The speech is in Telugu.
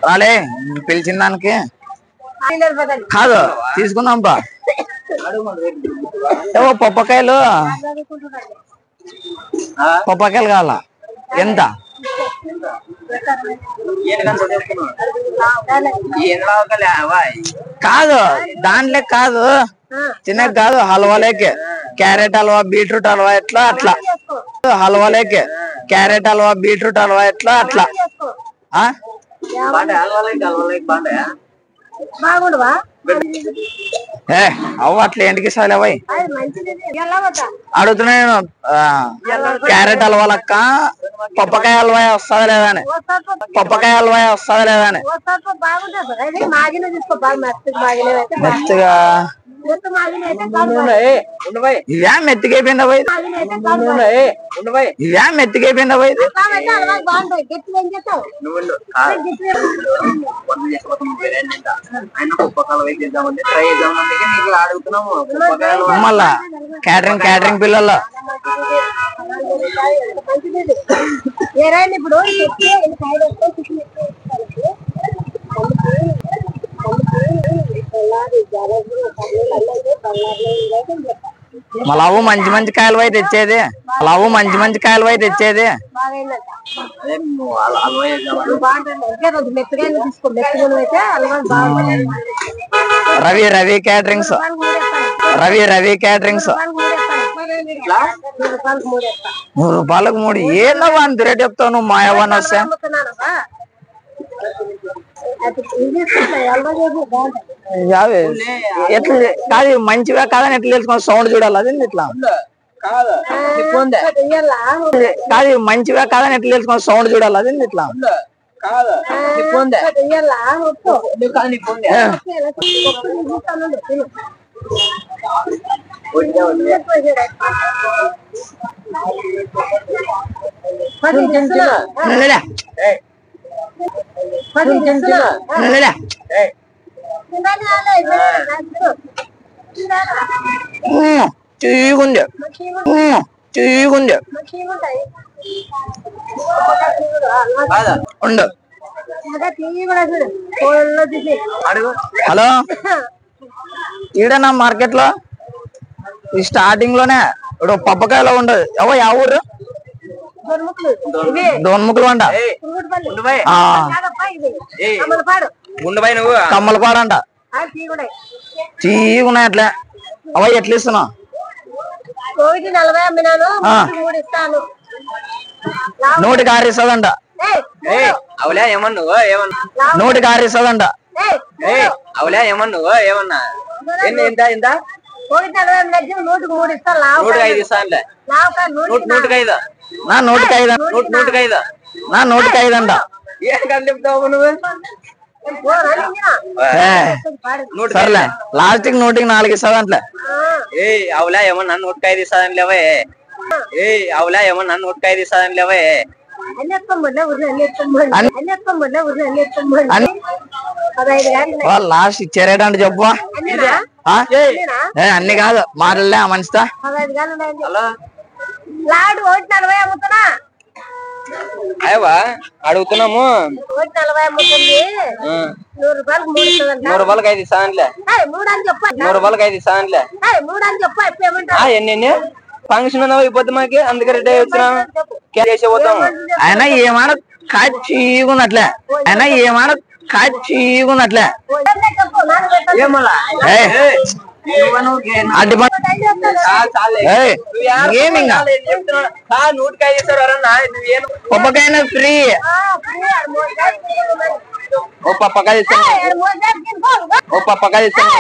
రాలే పిలిచిన దానికి కాదు తీసుకున్నాం బా ఏవో పప్పకాయలు కావాలా ఎంత కాదు దాంట్లో కాదు చిన్న కాదు హల్వాలేకే క్యారెట్ హల్వా బీట్రూట్ హల్వా ఎట్లా అట్లా హల్వాలేకే క్యారెట్ హల్వా బీట్రూట్ హల్వా ఎట్లా అట్లా అవ్వ అట్లా ఎందుకు ఇస్తాలే అవ్వయి అడుగుతున్నా నేను క్యారెట్ హల్వా లక్క పప్పకాయ హల్వా వస్తుందా లేదా అని పప్పకాయ హల్వా వస్తుందా లేదా అని మెత్తగా ఇవే మెత్తగైపోయిందా పోయి ఇవే మెత్తగైపోయిందా పోయి మళ్ళా క్యాటరింగ్ పిల్లల్లో ఇప్పుడు మళ్ళీ మంచి కాయలు అయితే తెచ్చేది మంచి కాయలు అయితే తెచ్చేది రవి క్యాటరింగ్స్ రవి క్యాటరింగ్స్ 3 రూపాయలకు 3 ఏదో అంత రేట్ చెప్తావు నువ్వు మాయవన్ వస్తే ఎట్లా కాదు మంచిగా కాదని ఎట్లా తెలుసుకోవాలి సౌండ్ చూడాలి అది ఇట్లా కాదు మంచిగా కాదని ఎట్లా తెలుసుకోవాలి సౌండ్ చూడాలి అది ఇట్లా చీగుంది ఉండు హలో ఈడనా మార్కెట్ లో ఈ స్టార్టింగ్ లోనే ఇప్పుడు పప్పకాయలో ఉండదు ఎవో యా ఊరు దోన్ముఖులు అంట కమ్మలపాడు అంట చీగున్నాయి అట్లా అవ ఎట్లా ఇస్తున్నావు 40 అమ్మినాను 3 ఇస్తాను 106 ఇస్తుందంట 106 ఇస్తుందంట ఏమన్నా ఎంత 140 ఇస్తాను 105 ఇస్తానులే 105 నా 105 అంట ఏం కానీ చెప్తావు నువ్వు సర్లే లాస్ట్ కి 104 ఇస్తాదంట్లే అవులా ఏమన్నా 105 ఇస్తాదని లేవే ఏమన్నా 105 ఇస్తాదని లేవే లాస్ట్ ఇచ్చారేట అంటే చెప్పు అన్ని కాదు మాటలే ఆ మనిషితో అయ్యవా అడుగుతున్నాము 100 రూపాయలకి 5 ఇస్తానులే 100 రూపాయలకి 5 ఇస్తానులే ఎన్ని ఫంక్షన్ ఉన్నావు అయిపోద్ది మాకి అందుకే రెడీ వచ్చినాము చేసే పోతాము అయినా ఏమాడ కాచిగున్నట్లే ఏమలా పప్పకాయ ఫ్రీ ఓ పప్పకాయ ఇస్తాను